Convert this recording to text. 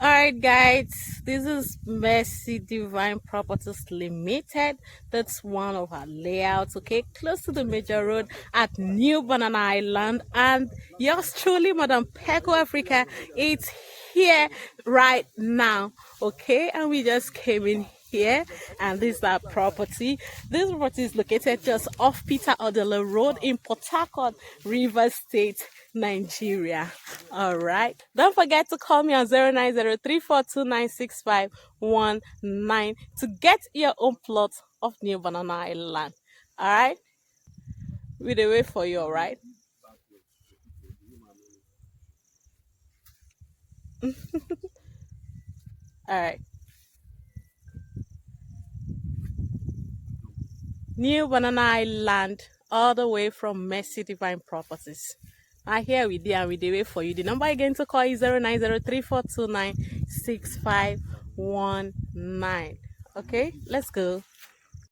All right, guys, this is Mercy Divine Properties Limited. That's one of our layouts, okay, close to the major road at New Banana Island. And yours truly, Madam Peco Africa, it's here right now, okay? And we just came in here, and this is our property. This property is located just off Odili Road in Port-Harcourt, River State, Nigeria. All right. Don't forget to call me on 09034296519 to get your own plot of New Banana Island. All right. We'll wait for you. All right. All right. New Banana Island, all the way from Mercy Divine Properties. I here with you and we wait for you. The number again to call is 09034296519. Okay, let's go.